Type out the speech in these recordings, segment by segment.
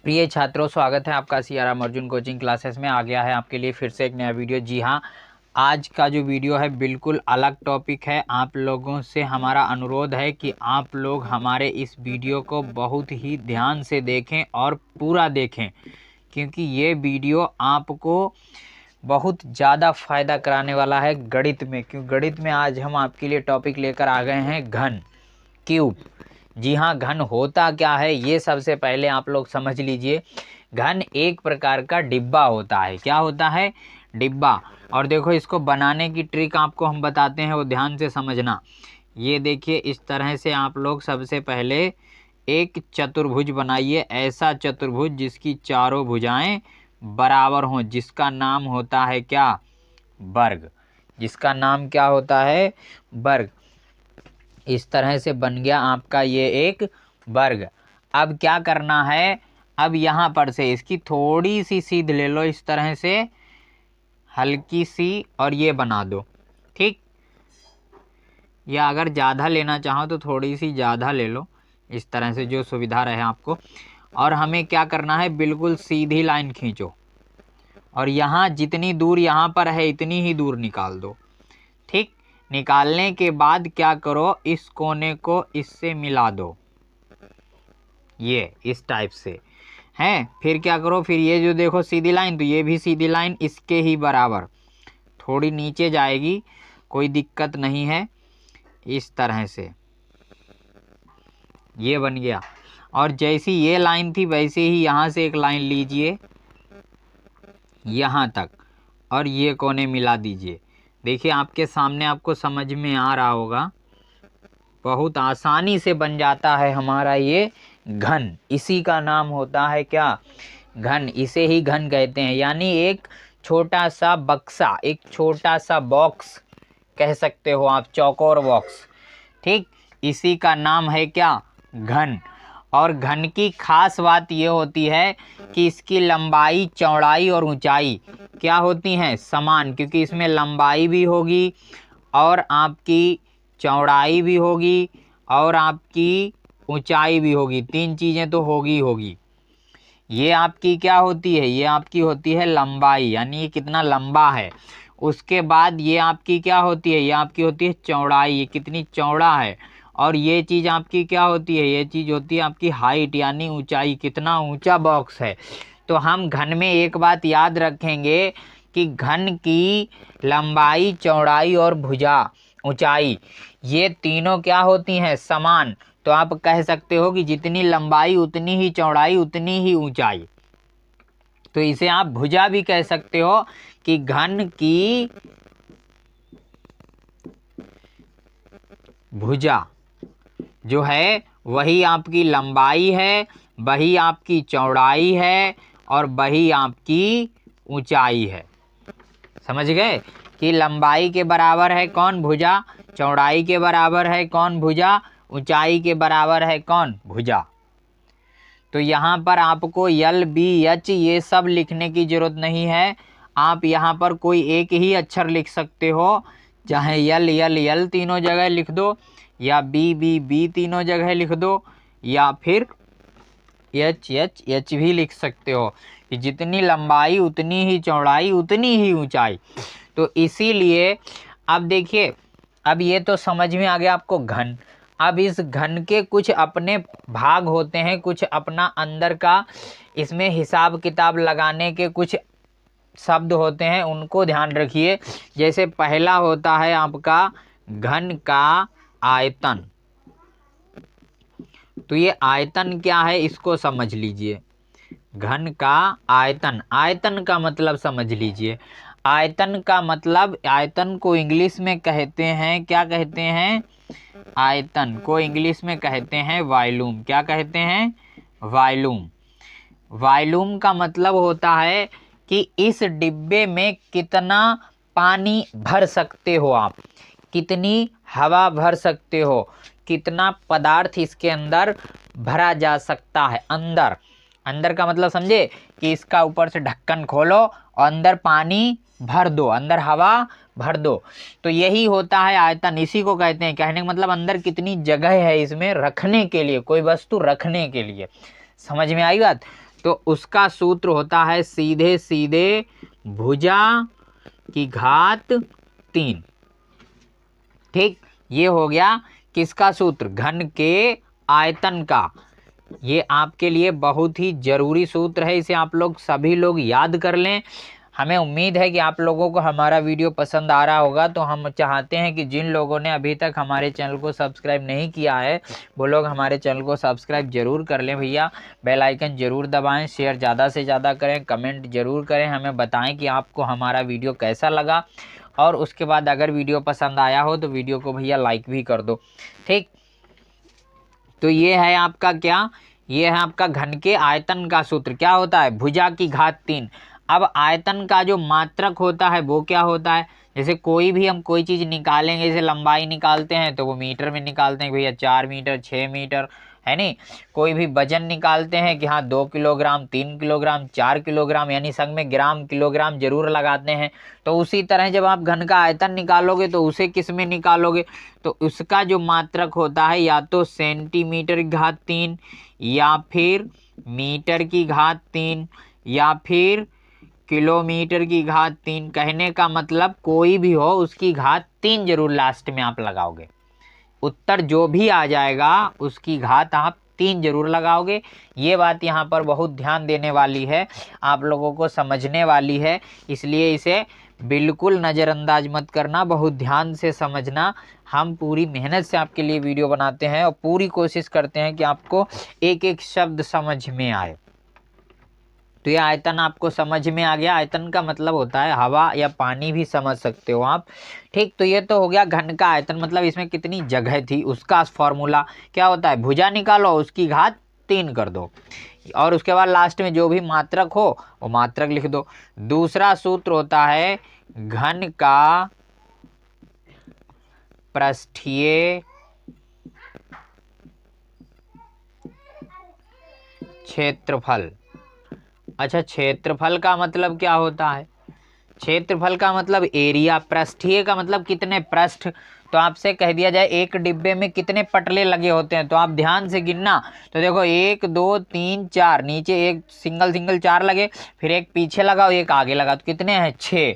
प्रिय छात्रों, स्वागत है आपका सीआरएम अर्जुन कोचिंग क्लासेस में। आ गया है आपके लिए फिर से एक नया वीडियो। जी हाँ, आज का जो वीडियो है बिल्कुल अलग टॉपिक है। आप लोगों से हमारा अनुरोध है कि आप लोग हमारे इस वीडियो को बहुत ही ध्यान से देखें और पूरा देखें, क्योंकि ये वीडियो आपको बहुत ज़्यादा फ़ायदा कराने वाला है गणित में। क्योंकि गणित में आज हम आपके लिए टॉपिक लेकर आ गए हैं घन, क्यूब। जी हाँ, घन होता क्या है ये सबसे पहले आप लोग समझ लीजिए। घन एक प्रकार का डिब्बा होता है। क्या होता है? डिब्बा। और देखो, इसको बनाने की ट्रिक आपको हम बताते हैं, वो ध्यान से समझना। ये देखिए, इस तरह से आप लोग सबसे पहले एक चतुर्भुज बनाइए। ऐसा चतुर्भुज जिसकी चारों भुजाएं बराबर हों, जिसका नाम होता है क्या? वर्ग। जिसका नाम क्या होता है? वर्ग। इस तरह से बन गया आपका ये एक वर्ग। अब क्या करना है? अब यहाँ पर से इसकी थोड़ी सी सीध ले लो, इस तरह से हल्की सी, और ये बना दो। ठीक, या अगर ज़्यादा लेना चाहो तो थोड़ी सी ज़्यादा ले लो, इस तरह से जो सुविधा रहे आपको। और हमें क्या करना है? बिल्कुल सीधी लाइन खींचो और यहाँ जितनी दूर यहाँ पर है इतनी ही दूर निकाल दो। ठीक, निकालने के बाद क्या करो? इस कोने को इससे मिला दो, ये इस टाइप से हैं। फिर क्या करो? फिर ये जो देखो सीधी लाइन, तो ये भी सीधी लाइन इसके ही बराबर, थोड़ी नीचे जाएगी, कोई दिक्कत नहीं है। इस तरह से ये बन गया। और जैसी ये लाइन थी वैसे ही यहाँ से एक लाइन लीजिए यहाँ तक, और ये कोने मिला दीजिए। देखिए, आपके सामने आपको समझ में आ रहा होगा, बहुत आसानी से बन जाता है हमारा ये घन। इसी का नाम होता है क्या? घन। इसे ही घन कहते हैं। यानी एक छोटा सा बक्सा, एक छोटा सा बॉक्स कह सकते हो आप, चौकोर बॉक्स। ठीक, इसी का नाम है क्या? घन। और घन की खास बात ये होती है कि इसकी लंबाई, चौड़ाई और ऊंचाई क्या होती हैं? समान। क्योंकि इसमें लंबाई भी होगी और आपकी चौड़ाई भी होगी और आपकी ऊंचाई भी होगी। तीन चीज़ें तो होगी। ये आपकी क्या होती है? ये आपकी होती है लंबाई, यानी ये कितना लंबा है। उसके बाद ये आपकी क्या होती है? ये आपकी होती है चौड़ाई, ये कितनी चौड़ा है। और ये चीज़ आपकी क्या होती है? ये चीज़ होती है आपकी हाइट, यानी ऊंचाई, कितना ऊंचा बॉक्स है। तो हम घन में एक बात याद रखेंगे कि घन की लंबाई, चौड़ाई और भुजा, ऊंचाई, ये तीनों क्या होती हैं? समान। तो आप कह सकते हो कि जितनी लंबाई उतनी ही चौड़ाई उतनी ही ऊंचाई। तो इसे आप भुजा भी कह सकते हो कि घन की भुजा जो है वही आपकी लंबाई है, वही आपकी चौड़ाई है और वही आपकी ऊंचाई है। समझ गए कि लंबाई के बराबर है कौन? भुजा। चौड़ाई के बराबर है कौन? भुजा। ऊंचाई के बराबर है कौन? भुजा। तो यहाँ पर आपको यल, बी, एच ये सब लिखने की जरूरत नहीं है। आप यहाँ पर कोई एक ही अक्षर लिख सकते हो, चाहे यल यल यल तीनों जगह लिख दो, या बी बी बी तीनों जगह लिख दो, या फिर एच एच एच भी लिख सकते हो कि जितनी लंबाई उतनी ही चौड़ाई उतनी ही ऊंचाई। तो इसीलिए अब देखिए, अब ये तो समझ में आ गया आपको घन। अब इस घन के कुछ अपने भाग होते हैं, कुछ अपना अंदर का इसमें हिसाब किताब लगाने के कुछ शब्द होते हैं, उनको ध्यान रखिए। जैसे पहला होता है आपका घन का आयतन। तो ये आयतन क्या है इसको समझ लीजिए। घन का आयतन, आयतन का मतलब समझ लीजिए। आयतन का मतलब, आयतन को इंग्लिश में कहते हैं, क्या कहते हैं? आयतन को इंग्लिश में कहते हैं वॉल्यूम। क्या कहते हैं? वॉल्यूम। वॉल्यूम का मतलब होता है कि इस डिब्बे में कितना पानी भर सकते हो आप, कितनी हवा भर सकते हो, कितना पदार्थ इसके अंदर भरा जा सकता है। अंदर, अंदर का मतलब समझे कि इसका ऊपर से ढक्कन खोलो और अंदर पानी भर दो, अंदर हवा भर दो। तो यही होता है आयतन। इसी को कहते हैं, कहने का मतलब अंदर कितनी जगह है इसमें रखने के लिए, कोई वस्तु रखने के लिए। समझ में आई बात? तो उसका सूत्र होता है सीधे सीधे भुजा की घात 3। ठीक, ये हो गया किसका सूत्र? घन के आयतन का। ये आपके लिए बहुत ही जरूरी सूत्र है, इसे आप लोग सभी लोग याद कर लें। हमें उम्मीद है कि आप लोगों को हमारा वीडियो पसंद आ रहा होगा। तो हम चाहते हैं कि जिन लोगों ने अभी तक हमारे चैनल को सब्सक्राइब नहीं किया है वो लोग हमारे चैनल को सब्सक्राइब जरूर कर लें भैया। बेल आइकन जरूर दबाएं, शेयर ज़्यादा से ज़्यादा करें, कमेंट जरूर करें, हमें बताएं कि आपको हमारा वीडियो कैसा लगा। और उसके बाद अगर वीडियो पसंद आया हो तो वीडियो को भैया लाइक भी कर दो। ठीक, तो ये है आपका क्या, ये है आपका घन के आयतन का सूत्र। क्या होता है? भुजा की घात 3। अब आयतन का जो मात्रक होता है वो क्या होता है? जैसे कोई भी हम कोई चीज़ निकालेंगे, जैसे लंबाई निकालते हैं तो वो मीटर में निकालते हैं भैया, 4 मीटर 6 मीटर, है नहीं। कोई भी वजन निकालते हैं कि हाँ 2 किलोग्राम 3 किलोग्राम 4 किलोग्राम, यानी संग में ग्राम किलोग्राम जरूर लगाते हैं। तो उसी तरह जब आप घन का आयतन निकालोगे तो उसे किस में निकालोगे? तो उसका जो मात्रक होता है या तो सेंटीमीटर की घात 3, या फिर मीटर की घात 3, या फिर किलोमीटर की घात 3। कहने का मतलब कोई भी हो उसकी घात 3 जरूर लास्ट में आप लगाओगे। उत्तर जो भी आ जाएगा उसकी घात आप 3 जरूर लगाओगे। ये बात यहाँ पर बहुत ध्यान देने वाली है, आप लोगों को समझने वाली है, इसलिए इसे बिल्कुल नज़रअंदाज मत करना, बहुत ध्यान से समझना। हम पूरी मेहनत से आपके लिए वीडियो बनाते हैं और पूरी कोशिश करते हैं कि आपको एक एक शब्द समझ में आए। तो ये आयतन आपको समझ में आ गया। आयतन का मतलब होता है हवा या पानी भी समझ सकते हो आप। ठीक, तो ये तो हो गया घन का आयतन, मतलब इसमें कितनी जगह थी उसका फॉर्मूला क्या होता है? भुजा निकालो, उसकी घात 3 कर दो, और उसके बाद लास्ट में जो भी मात्रक हो वो मात्रक लिख दो। दूसरा सूत्र होता है घन का पृष्ठीय क्षेत्रफल। अच्छा, क्षेत्रफल का मतलब क्या होता है? क्षेत्रफल का मतलब एरिया, पृष्ठीय का मतलब कितने पृष्ठ। तो आपसे कह दिया जाए एक डिब्बे में कितने पटले लगे होते हैं, तो आप ध्यान से गिनना। तो देखो 1 2 3 4, नीचे एक सिंगल सिंगल 4 लगे, फिर एक पीछे लगा, एक आगे लगा, तो कितने हैं? 6।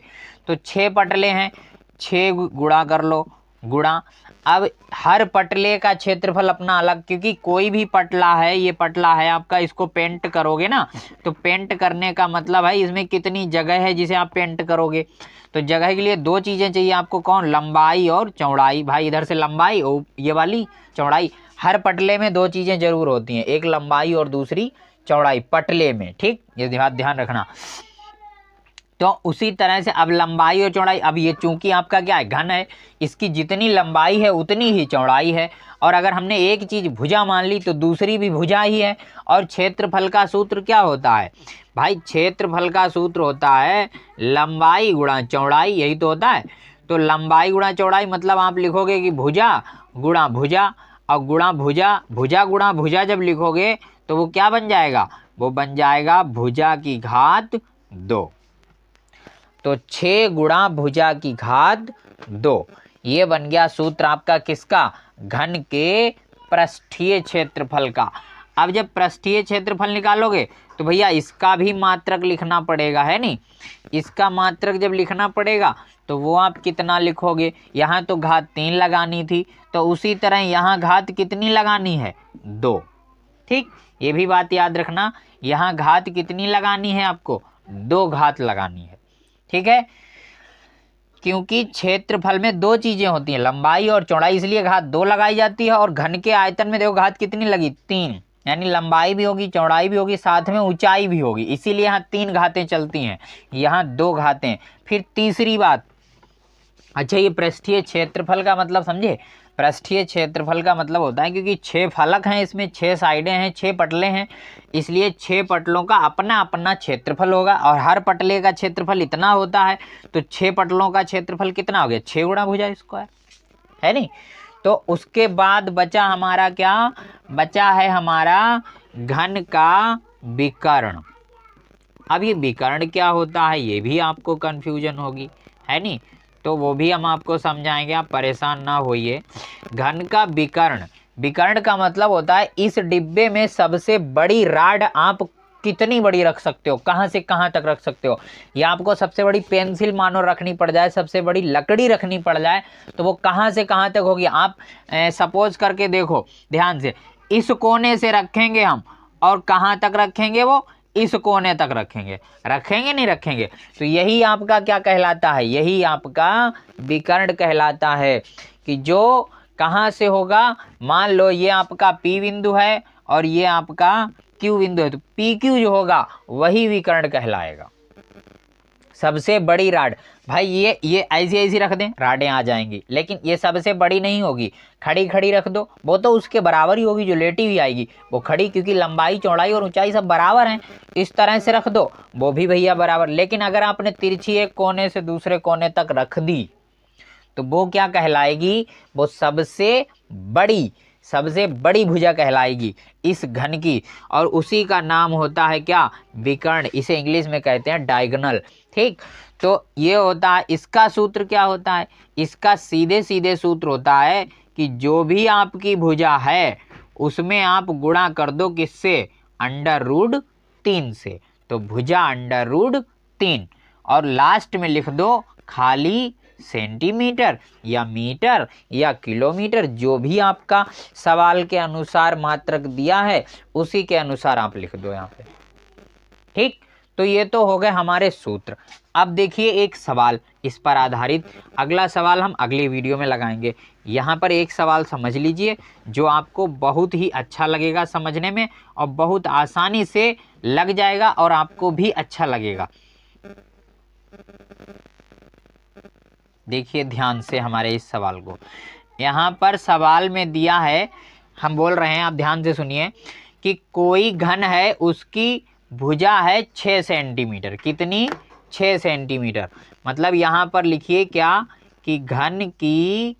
तो 6 पटले हैं, 6 गुणा कर लो, गुणा। अब हर पटले का क्षेत्रफल अपना अलग, क्योंकि कोई भी पटला है, ये पटला है आपका, इसको पेंट करोगे ना, तो पेंट करने का मतलब है इसमें कितनी जगह है जिसे आप पेंट करोगे। तो जगह के लिए 2 चीज़ें चाहिए आपको, कौन? लंबाई और चौड़ाई। भाई इधर से लंबाई और ये वाली चौड़ाई। हर पटले में 2 चीज़ें जरूर होती हैं, एक लंबाई और दूसरी चौड़ाई पटले में। ठीक, ये ध्यान रखना। तो उसी तरह से अब लंबाई और चौड़ाई, अब ये चूंकि आपका क्या है? घन है, इसकी जितनी लंबाई है उतनी ही चौड़ाई है। और अगर हमने एक चीज़ भुजा मान ली तो दूसरी भी भुजा ही है। और क्षेत्रफल का सूत्र क्या होता है भाई? क्षेत्रफल का सूत्र होता है लंबाई गुणा चौड़ाई, यही तो होता है। तो लंबाई गुणा चौड़ाई मतलब आप लिखोगे कि भुजा गुणा भुजा, और गुणा भुजा, भुजा गुणा भुजा जब लिखोगे तो वो क्या बन जाएगा? वो बन जाएगा भुजा की घात 2। तो 6 गुणा भुजा की घात 2, ये बन गया सूत्र आपका किसका? घन के पृष्ठीय क्षेत्रफल का। अब जब पृष्ठीय क्षेत्रफल निकालोगे तो भैया इसका भी मात्रक लिखना पड़ेगा, है नहीं। इसका मात्रक जब लिखना पड़ेगा तो वो आप कितना लिखोगे? यहाँ तो घात 3 लगानी थी, तो उसी तरह यहाँ घात कितनी लगानी है? 2। ठीक, ये भी बात याद रखना, यहाँ घात कितनी लगानी है आपको? 2 घात लगानी है। ठीक है, क्योंकि क्षेत्रफल में 2 चीजें होती हैं, लंबाई और चौड़ाई, इसलिए घात 2 लगाई जाती है। और घन के आयतन में देखो घात कितनी लगी? 3, यानी लंबाई भी होगी, चौड़ाई भी होगी, साथ में ऊंचाई भी होगी, इसीलिए यहाँ 3 घातें चलती हैं, यहाँ 2 घातें। फिर तीसरी बात, अच्छा ये पृष्ठीय क्षेत्रफल का मतलब समझे? पृष्ठीय क्षेत्रफल का मतलब होता है क्योंकि 6 फलक हैं, इसमें 6 साइडें हैं, 6 पटले हैं, इसलिए 6 पटलों का अपना अपना क्षेत्रफल होगा। और हर पटले का क्षेत्रफल इतना होता है, तो 6 पटलों का क्षेत्रफल कितना हो गया? 6 गुणा भुजा स्क्वायर, है नहीं। तो उसके बाद बचा हमारा क्या? बचा है हमारा घन का विकर्ण। अब ये विकर्ण क्या होता है ये भी आपको कंफ्यूजन होगी, है नहीं, तो वो भी हम आपको समझाएंगे, आप परेशान ना होइए। घन का विकर्ण, विकर्ण का मतलब होता है इस डिब्बे में सबसे बड़ी राड आप कितनी बड़ी रख सकते हो, कहाँ से कहाँ तक रख सकते हो। या आपको सबसे बड़ी पेंसिल मानो रखनी पड़ जाए, सबसे बड़ी लकड़ी रखनी पड़ जाए, तो वो कहाँ से कहाँ तक होगी। आप सपोज करके देखो ध्यान से, इस कोने से रखेंगे हम और कहाँ तक रखेंगे, वो इस कोने तक रखेंगे, रखेंगे नहीं रखेंगे। तो यही आपका क्या कहलाता है, यही आपका विकर्ण कहलाता है कि जो कहाँ से होगा। मान लो ये आपका P बिंदु है और ये आपका Q बिंदु है, तो PQ जो होगा वही विकर्ण कहलाएगा। सबसे बड़ी राड, भाई ये ऐसी ऐसी रख दें, राडें आ जाएंगी, लेकिन ये सबसे बड़ी नहीं होगी, खड़ी खड़ी रख दो, वो तो उसके बराबर ही होगी, जो लेटी हुई आएगी वो खड़ी, क्योंकि लंबाई चौड़ाई और ऊंचाई सब बराबर हैं। इस तरह से रख दो, वो भी भैया बराबर। लेकिन अगर आपने तिरछी एक कोने से दूसरे कोने तक रख दी तो वो क्या कहलाएगी, वो सबसे बड़ी भुजा कहलाएगी इस घन की, और उसी का नाम होता है क्या, विकर्ण। इसे इंग्लिश में कहते हैं डायगोनल। ठीक, तो ये होता है, इसका सूत्र क्या होता है, इसका सीधे सीधे सूत्र होता है कि जो भी आपकी भुजा है उसमें आप गुणा कर दो किससे, √3 से। तो भुजा √3 और लास्ट में लिख दो खाली सेंटीमीटर या मीटर या किलोमीटर, जो भी आपका सवाल के अनुसार मात्रक दिया है उसी के अनुसार आप लिख दो यहाँ पे। ठीक, तो ये तो हो गए हमारे सूत्र। अब देखिए एक सवाल इस पर आधारित, अगला सवाल हम अगली वीडियो में लगाएंगे। यहाँ पर एक सवाल समझ लीजिए जो आपको बहुत ही अच्छा लगेगा समझने में, और बहुत आसानी से लग जाएगा और आपको भी अच्छा लगेगा। देखिए ध्यान से हमारे इस सवाल को, यहाँ पर सवाल में दिया है, हम बोल रहे हैं, आप ध्यान से सुनिए, कि कोई घन है उसकी भुजा है 6 सेंटीमीटर। कितनी, 6 सेंटीमीटर। मतलब यहाँ पर लिखिए क्या, कि घन की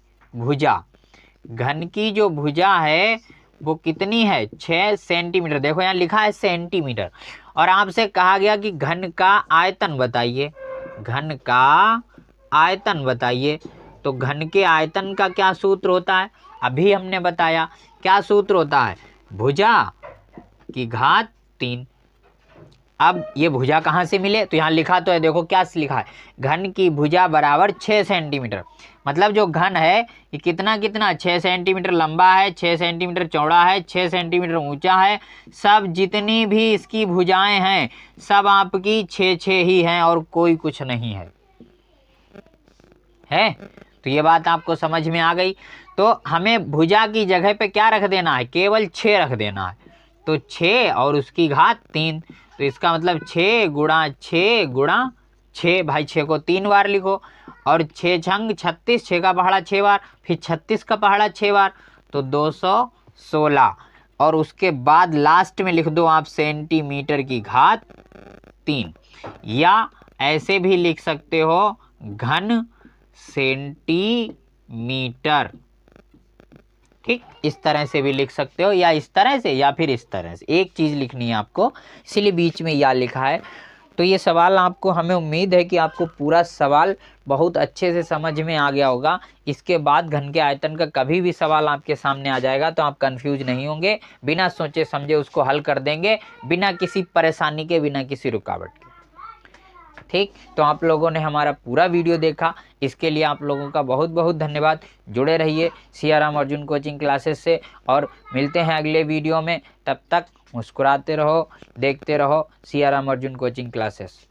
जो भुजा है वो कितनी है, 6 सेंटीमीटर। देखो यहाँ लिखा है सेंटीमीटर, और आपसे कहा गया कि घन का आयतन बताइए, घन का आयतन बताइए। तो घन के आयतन का क्या सूत्र होता है, अभी हमने बताया, क्या सूत्र होता है, भुजा की घात 3। अब ये भुजा कहाँ से मिले, तो यहाँ लिखा तो है, देखो क्या लिखा है, घन की भुजा बराबर 6 सेंटीमीटर। मतलब जो घन है ये कितना 6 सेंटीमीटर लंबा है, 6 सेंटीमीटर चौड़ा है, 6 सेंटीमीटर ऊंचा है। सब जितनी भी इसकी भुजाएं हैं सब आपकी 6 ही हैं और कोई कुछ नहीं है। तो ये बात आपको समझ में आ गई। तो हमें भुजा की जगह पे क्या रख देना है, केवल 6 रख देना है। तो 6 और उसकी घात 3, तो इसका मतलब 6 गुणा 6, भाई 6 को 3 बार लिखो, और 6 छंग 36, 6 का पहाड़ा 6 बार, फिर 36 का पहाड़ा 6 बार, तो 216। और उसके बाद लास्ट में लिख दो आप सेंटीमीटर की घात 3, या ऐसे भी लिख सकते हो घन सेंटीमीटर। ठीक, इस तरह से भी लिख सकते हो, या इस तरह से, या फिर इस तरह से। एक चीज़ लिखनी है आपको, इसलिए बीच में या लिखा है। तो ये सवाल आपको, हमें उम्मीद है कि आपको पूरा सवाल बहुत अच्छे से समझ में आ गया होगा। इसके बाद घन के आयतन का कभी भी सवाल आपके सामने आ जाएगा तो आप कंफ्यूज नहीं होंगे, बिना सोचे समझे उसको हल कर देंगे, बिना किसी परेशानी के, बिना किसी रुकावट के। ठीक, तो आप लोगों ने हमारा पूरा वीडियो देखा, इसके लिए आप लोगों का बहुत बहुत धन्यवाद। जुड़े रहिए सियाराम अर्जुन कोचिंग क्लासेस से, और मिलते हैं अगले वीडियो में। तब तक मुस्कुराते रहो, देखते रहो सियाराम अर्जुन कोचिंग क्लासेस।